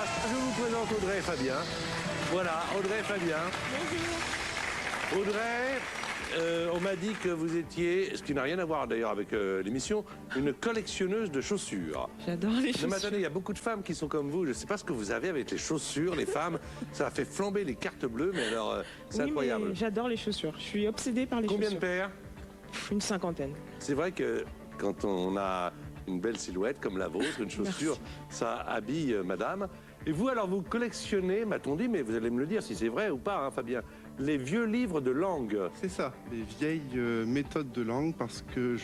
passe. Je vous présente Audrey et Fabien. Voilà, Audrey et Fabien. Bonjour. Audrey, on m'a dit que vous étiez, ce qui n'a rien à voir d'ailleurs avec l'émission, une collectionneuse de chaussures. J'adore les chaussures. Mais attendez, il y a beaucoup de femmes qui sont comme vous. Je ne sais pas ce que vous avez avec les chaussures, les femmes. Ça a fait flamber les cartes bleues, mais alors, c'est incroyable. J'adore les chaussures. Je suis obsédée par les Combien chaussures. de paires? Une cinquantaine. C'est vrai que quand on a une belle silhouette comme la vôtre, une chaussure, ça habille madame. Et vous, alors, vous collectionnez, m'a-t-on dit, mais vous allez me le dire si c'est vrai ou pas, hein, Fabien, les vieux livres de langue. C'est ça, les vieilles méthodes de langue, parce que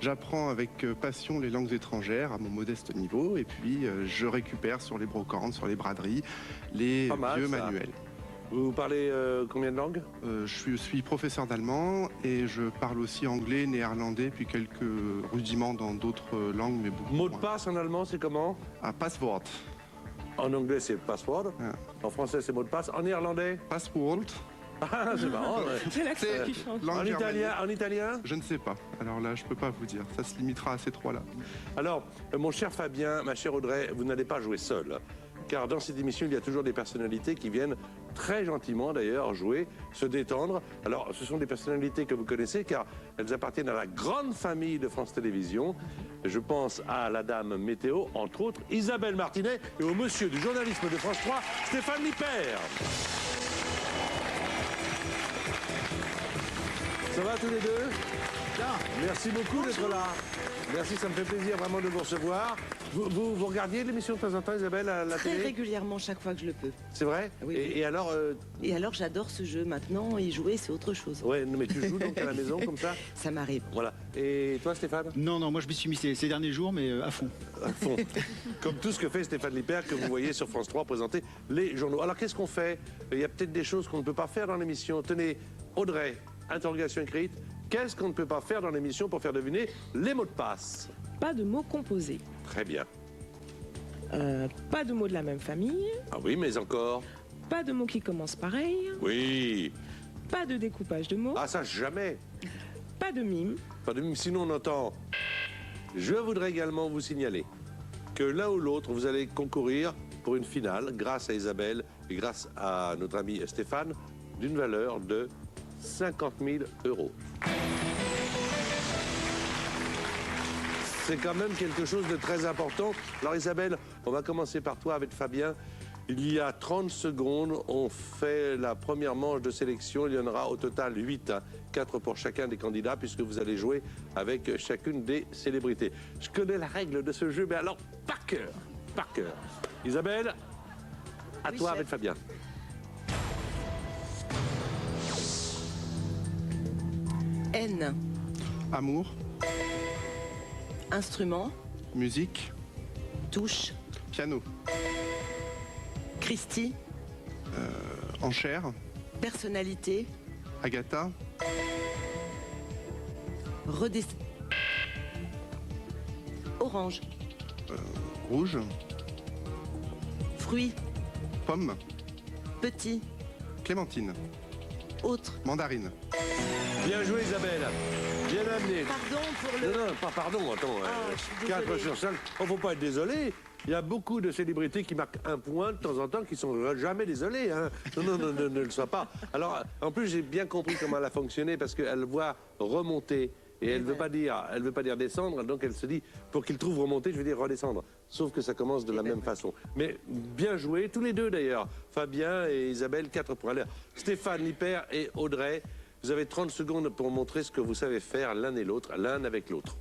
j'apprends avec passion les langues étrangères à mon modeste niveau, et puis je récupère sur les brocantes, sur les braderies, les vieux manuels. Vous parlez combien de langues? Je suis professeur d'allemand et je parle aussi anglais, néerlandais, puis quelques rudiments dans d'autres langues, mais beaucoup Mot de moins. passe en allemand, c'est comment? Ah, passwort. En anglais, c'est password. Ah. En français, c'est mot de passe. En néerlandais? Passwort. Ah, c'est marrant. Ouais. C'est l'accent qui change. En Langue italien, germanique. en italien? Je ne sais pas. Alors là, je peux pas vous dire. Ça se limitera à ces trois-là. Alors, mon cher Fabien, ma chère Audrey, vous n'allez pas jouer seul. Car dans cette émission, il y a toujours des personnalités qui viennent très gentiment d'ailleurs jouer, se détendre. Alors, ce sont des personnalités que vous connaissez car elles appartiennent à la grande famille de France Télévisions. Je pense à la dame météo, entre autres, Isabelle Martinet, et au monsieur du journalisme de France 3, Stéphane Lippert. Ça va tous les deux? Merci beaucoup d'être là. Merci, ça me fait plaisir vraiment de vous recevoir. Vous regardiez l'émission de temps en temps, Isabelle, à la Très télé? régulièrement, chaque fois que je le peux. C'est vrai? Oui, oui. Et alors Et alors, j'adore ce jeu maintenant, y jouer, c'est autre chose. ouais, mais tu joues donc à la maison comme ça? Ça m'arrive. Voilà. Et toi, Stéphane? Non, moi je me suis mis ces derniers jours, mais à fond. À fond. Comme tout ce que fait Stéphane Lippert, que vous voyez sur France 3 présenter les journaux. Alors, qu'est-ce qu'on fait? Il y a peut-être des choses qu'on ne peut pas faire dans l'émission. Tenez, Audrey, interrogation écrite. Qu'est-ce qu'on ne peut pas faire dans l'émission pour faire deviner les mots de passe? Pas de mots composés. Très bien. Pas de mots de la même famille. Ah oui, mais encore? Pas de mots qui commencent pareil. Oui. Pas de découpage de mots. Ah, ça, jamais. Pas de mime. Pas de mime, sinon on entend. Je voudrais également vous signaler que l'un ou l'autre, vous allez concourir pour une finale, grâce à Isabelle et grâce à notre ami Stéphane, d'une valeur de 50 000 €. C'est quand même quelque chose de très important. Alors Isabelle, on va commencer par toi avec Fabien. Il y a 30 secondes, on fait la première manche de sélection. Il y en aura au total 8, 4 pour chacun des candidats, puisque vous allez jouer avec chacune des célébrités. Je connais la règle de ce jeu, mais alors par cœur, par cœur. Isabelle, à Oui, toi chef. avec Fabien. N. Amour, Instrument. musique, Touche. piano, Christie. enchère, Personnalité. Agatha, Redis... Orange. rouge, Fruit. pomme, Petit. clémentine, Autre. mandarine. Bien joué Isabelle, bien amené. Pardon pour le... Non, pas pardon, attends. Ah, je suis 4 désolée. sur 5. Oh, faut pas être désolé. Il y a beaucoup de célébrités qui marquent un point de temps en temps qui sont jamais désolées. Hein. Non, ne le sois pas. Alors, en plus, j'ai bien compris comment elle a fonctionné parce qu'elle voit remonter. Et elle veut pas dire descendre, donc elle se dit, pour qu'il trouve remonter, je veux dire redescendre. Sauf que ça commence de la même façon. Mais bien joué, tous les deux d'ailleurs. Fabien et Isabelle, 4 points. Alors, Stéphane Lippert et Audrey, vous avez 30 secondes pour montrer ce que vous savez faire l'un et l'autre, l'un avec l'autre.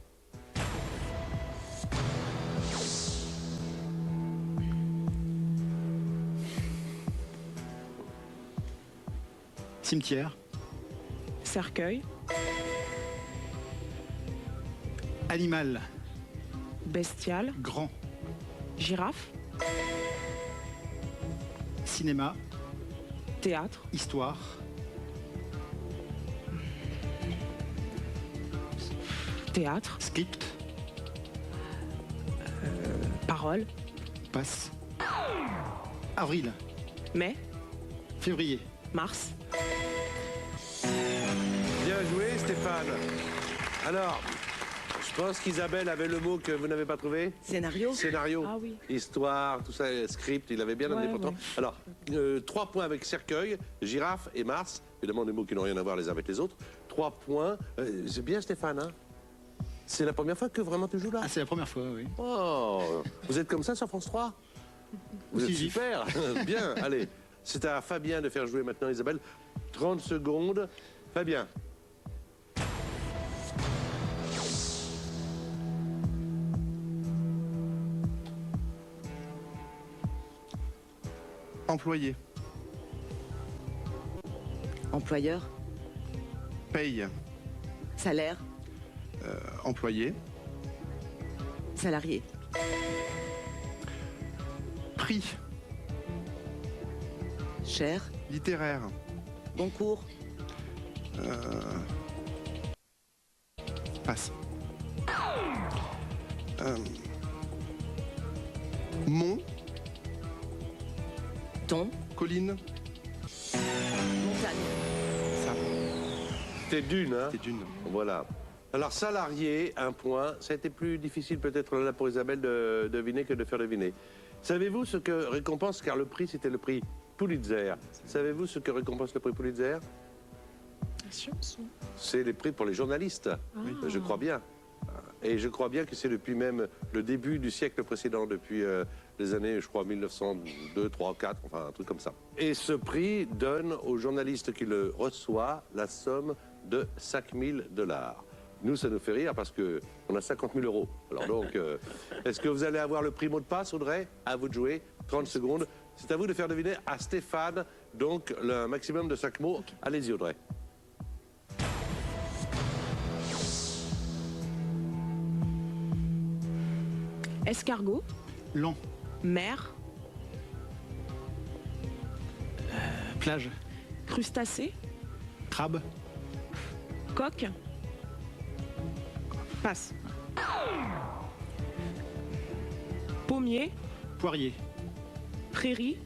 Cimetière, Cercueil. animal, Bestial. grand, Girafe. cinéma, Théâtre. histoire, Théâtre. script, Parole. passe, avril, Mai. février, Mars. Bien joué, Stéphane. Alors, je pense qu'Isabelle avait le mot que vous n'avez pas trouvé. Scénario. Scénario, Ah oui. histoire, tout ça, script, il avait bien amené Ouais, pourtant. ouais. Alors, 3 points avec cercueil, girafe et Mars, évidemment des mots qui n'ont rien à voir les uns avec les autres. 3 points. C'est bien Stéphane, hein? C'est la première fois que vraiment tu joues là? Ah, c'est la première fois, oui. Oh, vous êtes comme ça sur France 3? Vous êtes Aussi vif. super. Bien, allez. C'est à Fabien de faire jouer maintenant Isabelle. 30 secondes. Fabien. Employé. Employeur. Paye. Salaire. Employé. Salarié. Prix. Cher. Littéraire. Concours. Passe. Mont. Ton. Colline. Montagne. Ça. T'es d'une, hein? C'est d'une. Voilà. Alors, salarié, 1 point. Ça a été plus difficile peut-être là pour Isabelle de deviner que de faire deviner. Savez-vous ce que récompense, car le prix c'était le prix Pulitzer. Savez-vous ce que récompense le prix Pulitzer? La science. C'est les prix pour les journalistes. Je crois bien. Et je crois bien que c'est depuis même le début du siècle précédent, depuis les années, je crois, 1902, 3, 4, enfin un truc comme ça. Et ce prix donne au journaliste qui le reçoit la somme de 5 000 $. Nous, ça nous fait rire parce qu'on a 50 000 €. Alors donc, est-ce que vous allez avoir le prix mot de passe, Audrey? À vous de jouer. 30 secondes. C'est à vous de faire deviner à Stéphane, donc le maximum de 5 mots. Allez-y, Audrey. Escargot, Long. mer, Plage. crustacé, Crabe. coque. Passe. Pommier, Poirier. prairie,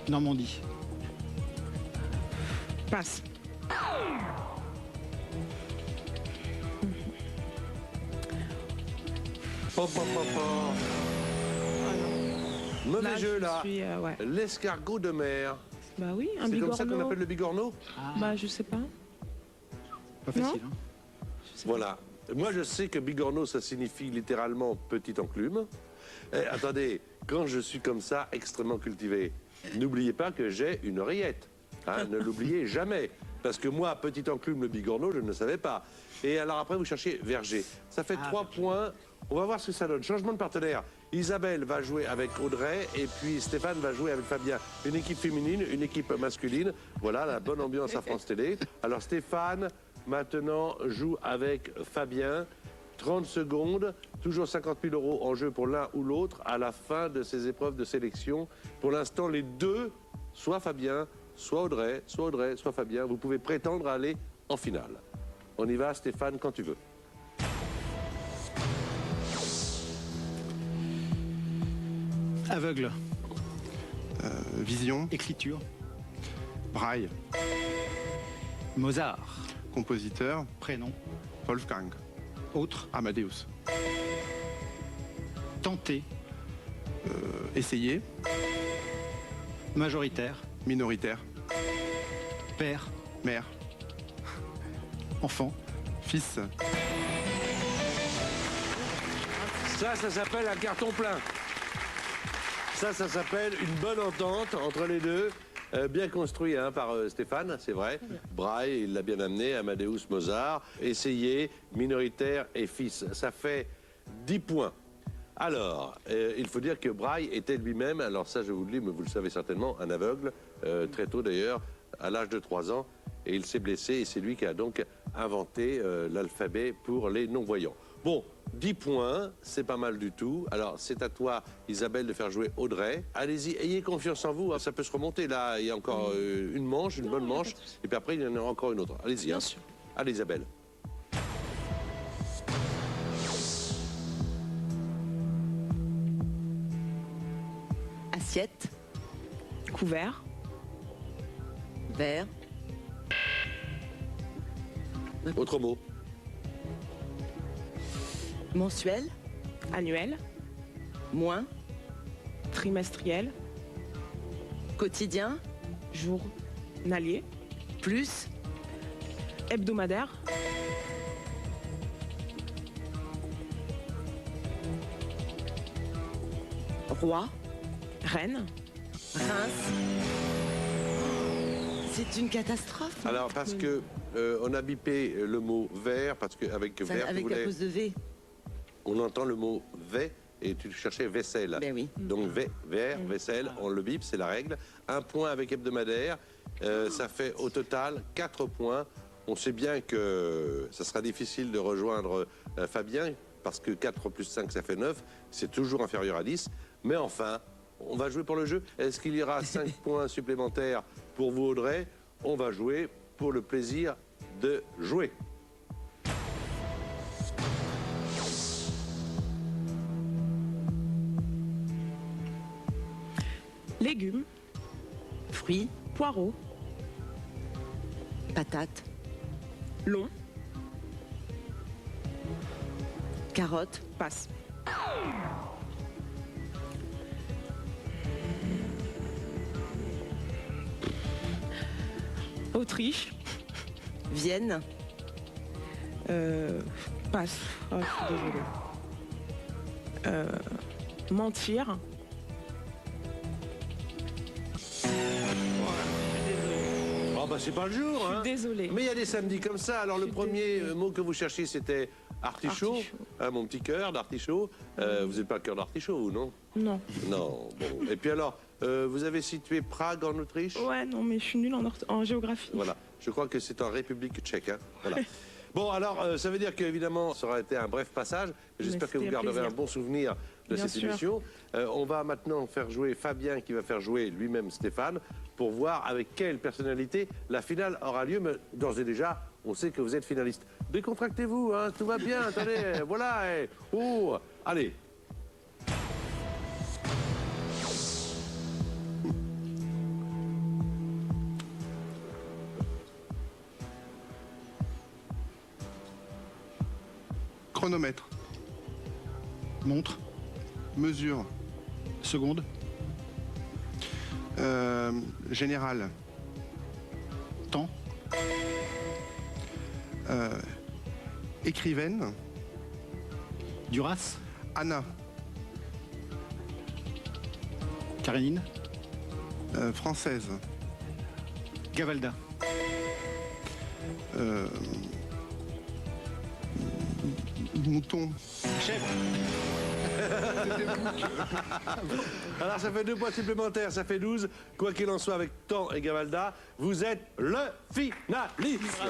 Normandie. passe. Pop, pop, pop, pop. Mauvais Là, jeu, je là. suis, ouais. L'escargot de mer. Bah oui, un C'est bigorneau. comme ça qu'on appelle le bigorneau? Bah je sais pas. Pas facile, hein. Voilà. Moi, je sais que bigorneau, ça signifie littéralement petite enclume. Attendez, quand je suis comme ça, extrêmement cultivé, n'oubliez pas que j'ai une oreillette. Hein, ne l'oubliez jamais. Parce que moi, petite enclume, le bigorneau, je ne savais pas. Et alors après, vous cherchez verger. Ça fait 3 points. On va voir ce que ça donne. Changement de partenaire. Isabelle va jouer avec Audrey et puis Stéphane va jouer avec Fabien. Une équipe féminine, une équipe masculine. Voilà la bonne ambiance à France Télé. Alors Stéphane, maintenant, joue avec Fabien. 30 secondes, toujours 50 000 € en jeu pour l'un ou l'autre à la fin de ces épreuves de sélection. Pour l'instant, les deux, soit Fabien, soit Audrey, soit Audrey, soit Fabien, vous pouvez prétendre à aller en finale. On y va, Stéphane, quand tu veux. Aveugle. Vision. Écriture. Braille. Mozart. Compositeur. Prénom. Wolfgang. Autre. Amadeus. Tenter. Essayer. Majoritaire. Minoritaire. Père. Mère. Enfant. Fils. Ça s'appelle un carton plein. Ça s'appelle une bonne entente entre les deux. Bien construit hein, par Stéphane, c'est vrai. Braille, il l'a bien amené, Amadeus, Mozart. Essayé, minoritaire et fils. Ça fait 10 points. Alors, il faut dire que Braille était lui-même, alors ça je vous le dis, mais vous le savez certainement, un aveugle, très tôt d'ailleurs, à l'âge de 3 ans. Et il s'est blessé et c'est lui qui a donc inventé l'alphabet pour les non-voyants. Bon, 10 points, c'est pas mal du tout. Alors, c'est à toi, Isabelle, de faire jouer Audrey. Allez-y, ayez confiance en vous, hein, ça peut se remonter. Là, il y a encore une manche, une bonne manche, et puis après, il y en aura encore une autre. Allez-y. Bien Hein. sûr. Allez, Isabelle. Assiette. Couvert, Verre. Autre mot. Mensuel, Annuel, moins, trimestriel, quotidien, journalier, plus, hebdomadaire, roi, reine, prince. C'est une catastrophe. Alors, parce que on a bipé le mot verre, parce qu'avec Ça, verre, avec la cause de V. on entend le mot V et tu cherchais vaisselle. Ben oui. Donc verre, vaisselle, on le bip, c'est la règle. Un point avec hebdomadaire, ça fait au total 4 points. On sait bien que ça sera difficile de rejoindre Fabien, parce que 4 plus 5, ça fait 9. C'est toujours inférieur à 10. Mais enfin, on va jouer pour le jeu. Est-ce qu'il y aura 5 points supplémentaires pour vous, Audrey? On va jouer pour le plaisir de jouer. légumes, Fruits, poireaux, patates, long, carottes, passe. Autriche, Vienne, passe. Oh, je suis désolée. Mentir. Oh bah c'est pas le jour, hein. Désolée. Mais il y a des samedis comme ça. Alors le premier mot que vous cherchiez, c'était artichaut. Artichaut. Hein, mon petit cœur d'artichaut. Vous n'êtes pas cœur d'artichaut, vous, non? Non. Non. Bon. Et puis alors, vous avez situé Prague en Autriche? Ouais, non, mais je suis nulle en géographie. Voilà. Je crois que c'est en République tchèque. Hein. Voilà. Bon, alors, ça veut dire qu'évidemment, ça aura été un bref passage. J'espère que vous c'était un garderez un plaisir. bon souvenir de Bien cette sûr. émission. On va maintenant faire jouer Fabien, qui va faire jouer lui-même Stéphane, pour voir avec quelle personnalité la finale aura lieu. Mais d'ores et déjà, on sait que vous êtes finaliste. Décontractez-vous, hein, tout va bien. Attendez, voilà. Oh, allez. Chronomètre, Montre. mesure, Seconde. général, Temps. écrivaine, Duras. Anna, Karénine. française, Gavalda. mouton, Chèvre. Alors ça fait 2 points supplémentaires, ça fait 12. Quoi qu'il en soit, avec Temps et Gavalda, vous êtes le finaliste.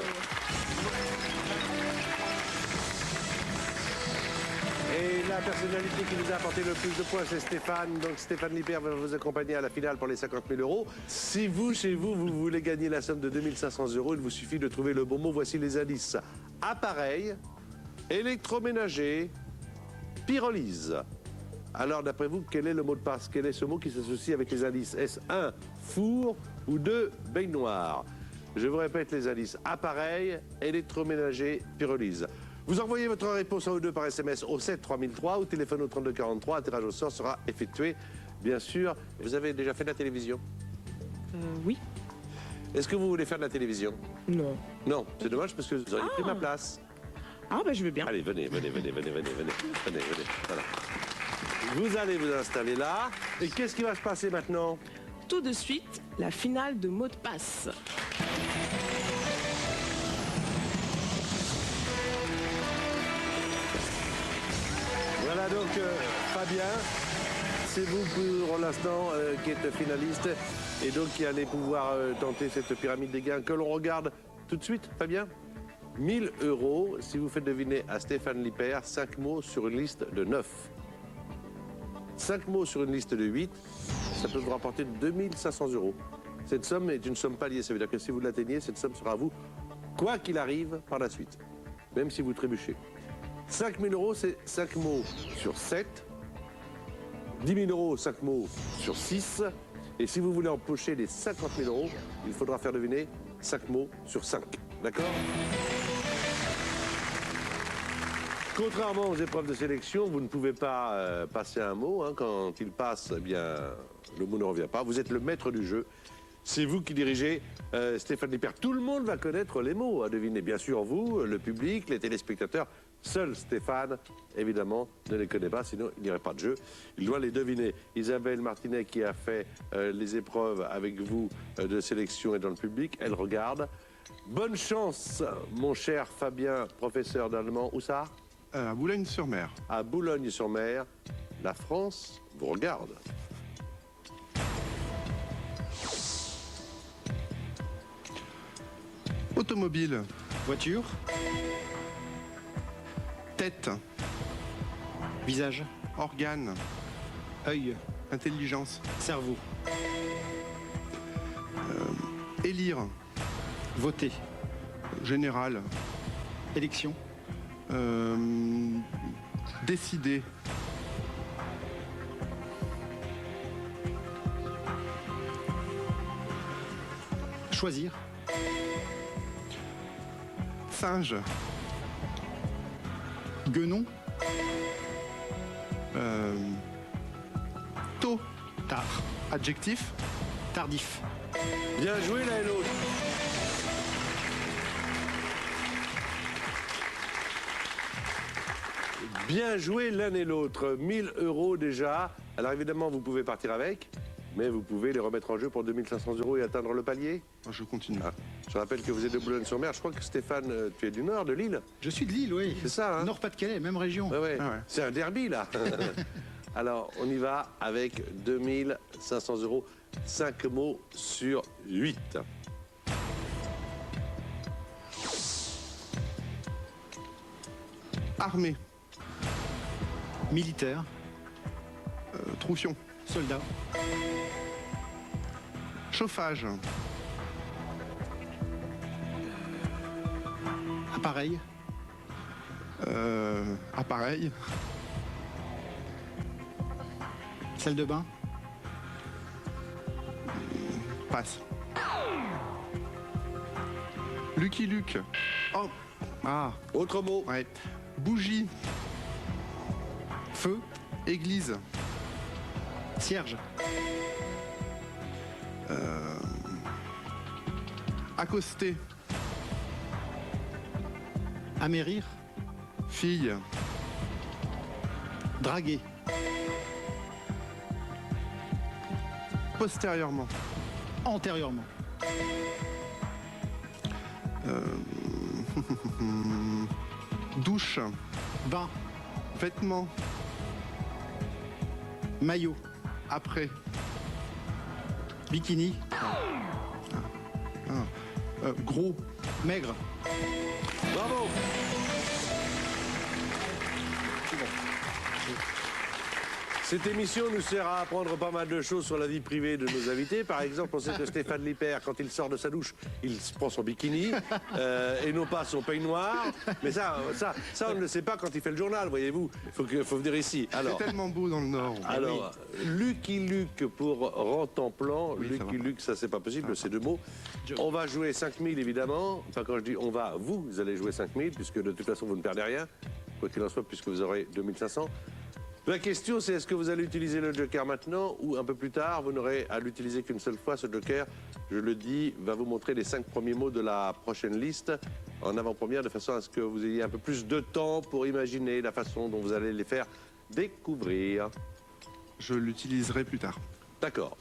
Et la personnalité qui nous a apporté le plus de points, c'est Stéphane. Donc Stéphane Lippert va vous accompagner à la finale pour les 50 000 euros. Si vous, chez vous, vous voulez gagner la somme de 2 500 euros, il vous suffit de trouver le bon mot. Voici les indices. Appareil, électroménager, pyrolyse. Alors, d'après vous, quel est le mot de passe? Quel est ce mot qui s'associe avec les indices? Est-ce 1, four ou 2, baignoire? Je vous répète les indices. Appareil, électroménager, pyrolyse. Vous envoyez votre réponse en ou deux par SMS au 7 3003 ou téléphone au 32 43. Un tirage au sort sera effectué, bien sûr. Vous avez déjà fait de la télévision? Oui. Est-ce que vous voulez faire de la télévision? Non. Non, c'est dommage parce que vous auriez pris ma place. Ah, bah, je veux bien. Allez, venez. Voilà. Vous allez vous installer là. Et qu'est-ce qui va se passer maintenant? Tout de suite, la finale de mot de passe. Voilà donc Fabien, c'est vous pour l'instant qui êtes finaliste et donc qui allez pouvoir tenter cette pyramide des gains que l'on regarde tout de suite, Fabien. 1000 euros si vous faites deviner à Stéphane Lippert 5 mots sur une liste de 9. 5 mots sur une liste de 8, ça peut vous rapporter 2500 euros. Cette somme est une somme palier, ça veut dire que si vous l'atteignez, cette somme sera à vous, quoi qu'il arrive par la suite, même si vous trébuchez. 5 000 euros, c'est 5 mots sur 7. 10 000 euros, 5 mots sur 6. Et si vous voulez empocher les 50 000 euros, il faudra faire deviner 5 mots sur 5. D'accord? Contrairement aux épreuves de sélection, vous ne pouvez pas passer un mot. Hein. Quand il passe, eh bien, le mot ne revient pas. Vous êtes le maître du jeu. C'est vous qui dirigez Stéphane Lippert. Tout le monde va connaître les mots à deviner. Bien sûr, vous, le public, les téléspectateurs. Seul Stéphane, évidemment, ne les connaît pas, sinon il n'y aurait pas de jeu. Il doit les deviner. Isabelle Martinet, qui a fait les épreuves avec vous de sélection et dans le public, elle regarde. Bonne chance, mon cher Fabien, professeur d'allemand. Où ça? À Boulogne-sur-Mer. À Boulogne-sur-Mer. La France vous regarde. Automobile. Voiture. Tête. Visage. Organe. Œil. Intelligence. Cerveau. Élire. Voter. Général. Élection. Décider. Choisir. Singe. Guenon. Tôt. Tard. Adjectif. Tardif. Bien joué l'un et l'autre. Bien joué l'un et l'autre. 1000 € déjà. Alors évidemment, vous pouvez partir avec, mais vous pouvez les remettre en jeu pour 2500 € et atteindre le palier. Je continue. Ah, je rappelle que vous êtes de Boulogne-sur-Mer. Je crois que Stéphane, tu es du nord, de Lille. Je suis de Lille, oui. C'est ça, hein? Nord-Pas-de-Calais, même région. Ouais, ouais. Ah ouais. C'est un derby, là. Alors, on y va avec 2500 €. 5 mots sur 8. Armée. Militaire. Troufion. Soldat. Chauffage. Appareil. Appareil. Salle de bain. Passe. Lucky Luke. Oh. Ah. Autre mot. Ouais. Bougie. Feu. Église. Cierge. Accoster. Amérir. Fille. Draguer. Postérieurement. Antérieurement. Douche. Bain. Vêtements. Maillot. Après. Bikini. Gros. Maigre. Bravo. Cette émission nous sert à apprendre pas mal de choses sur la vie privée de nos invités. Par exemple, on sait que Stéphane Lippert, quand il sort de sa douche, il prend son bikini et non pas son peignoir. Mais ça, on ne le sait pas quand il fait le journal, voyez-vous. Il faut venir ici. Alors, C'est tellement beau dans le Nord. alors Lucky Luke pour Rantanplan. Oui, ça va Lucky pas. Luke, ça c'est pas possible, c'est deux mots. On va jouer 5000 évidemment. Enfin, quand je dis on va, vous allez jouer 5000, puisque de toute façon vous ne perdez rien. Quoi qu'il en soit, puisque vous aurez 2500. La question, c'est est-ce que vous allez utiliser le joker maintenant ou un peu plus tard? Vous n'aurez à l'utiliser qu'une seule fois. Ce joker, je le dis, va vous montrer les 5 premiers mots de la prochaine liste en avant-première, de façon à ce que vous ayez un peu plus de temps pour imaginer la façon dont vous allez les faire découvrir. Je l'utiliserai plus tard. D'accord.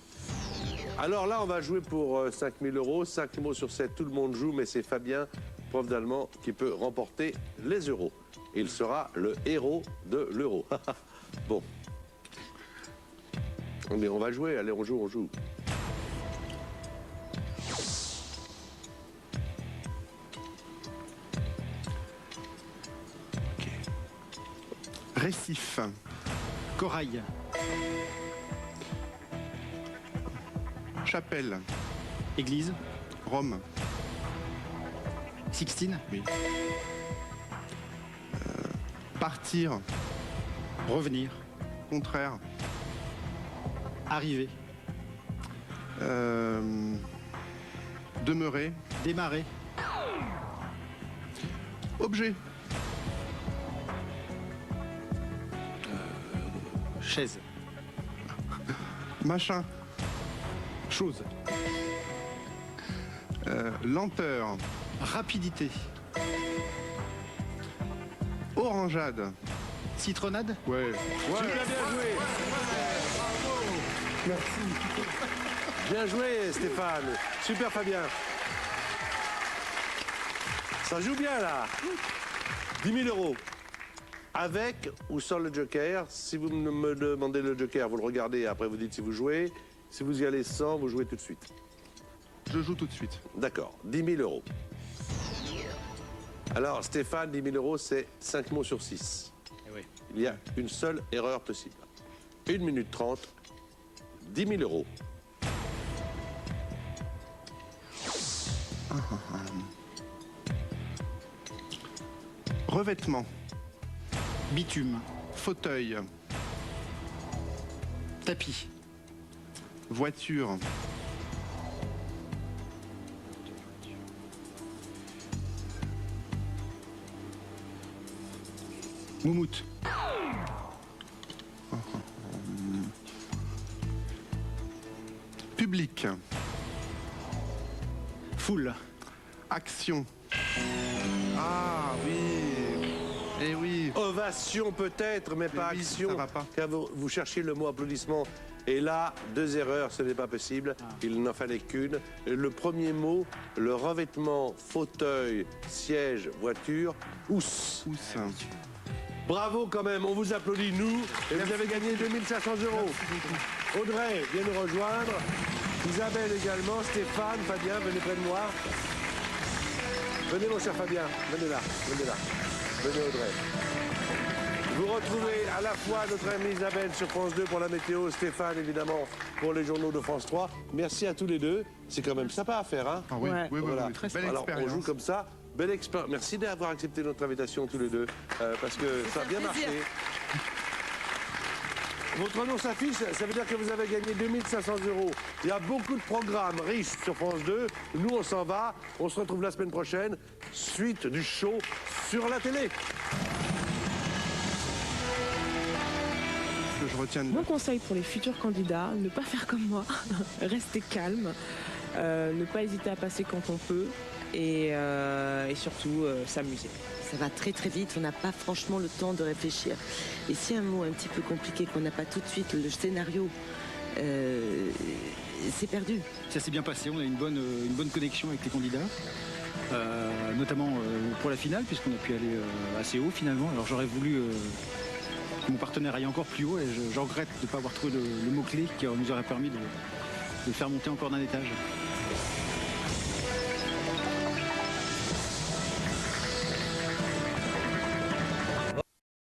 Alors là, on va jouer pour 5000 €. 5 mots sur 7, tout le monde joue, mais c'est Fabien, prof d'allemand, qui peut remporter les euros. Il sera le héros de l'euro. Bon. Mais on va jouer, allez, on joue. Récif. Corail. Chapelle. Église. Rome. Sixtine. Partir. Revenir. Contraire. Arriver. Demeurer. Démarrer. Objet. Chaise. Machin. Chose. Lenteur. Rapidité. Orangeade. Citronnade. Ouais. Super bien joué. Bien joué, Stéphane. Super, Fabien. Ça joue bien, là. 10 000 euros. Avec ou sans le joker. Si vous me demandez le joker, vous le regardez et après vous dites si vous jouez. Si vous y allez sans, vous jouez tout de suite. Je joue tout de suite. D'accord. 10 000 euros. Alors, Stéphane, 10 000 euros, c'est 5 mots sur 6. Eh oui. Il y a une seule erreur possible. 1 minute 30, 10 000 euros. Revêtement. Bitume. Fauteuil. Tapis. Voiture. Moumoute. Public. Foule. Action. Ah oui. Eh oui. Ovation peut-être, mais pas oui, action. ça va pas. Car vous cherchez le mot applaudissement. Et là, 2 erreurs, ce n'est pas possible. Il n'en fallait qu'une. Le premier mot, le revêtement, fauteuil, siège, voiture, housse. Pouce. Bravo quand même, on vous applaudit, nous. Et vous avez gagné 2500 euros. Audrey vient nous rejoindre. Isabelle également, Stéphane, Fabien, venez près de moi. Venez mon cher Fabien, venez là, venez là. Venez Audrey. Vous retrouvez à la fois notre amie Isabelle sur France 2 pour la météo, Stéphane évidemment pour les journaux de France 3. Merci à tous les deux. C'est quand même sympa à faire, hein? Ah oui, Ouais. oui, oui, Voilà. oui, très belle Alors on expérience. joue comme ça. Belle expérience. Merci d'avoir accepté notre invitation tous les deux parce que ça a bien marché. Votre nom s'affiche, ça veut dire que vous avez gagné 2500 euros. Il y a beaucoup de programmes riches sur France 2. Nous, on s'en va. On se retrouve la semaine prochaine. Suite du show sur la télé. Que je retiens de- Mon conseil pour les futurs candidats, ne pas faire comme moi, rester calme, ne pas hésiter à passer quand on peut et surtout s'amuser. Ça va très très vite, on n'a pas franchement le temps de réfléchir. Et si un mot un petit peu compliqué, qu'on n'a pas tout de suite le scénario, c'est perdu. Ça s'est bien passé, on a une bonne connexion avec les candidats. Notamment pour la finale, puisqu'on a pu aller assez haut finalement. Alors j'aurais voulu que mon partenaire aille encore plus haut et je regrette de ne pas avoir trouvé le mot-clé qui nous aurait permis de le faire monter encore d'un étage.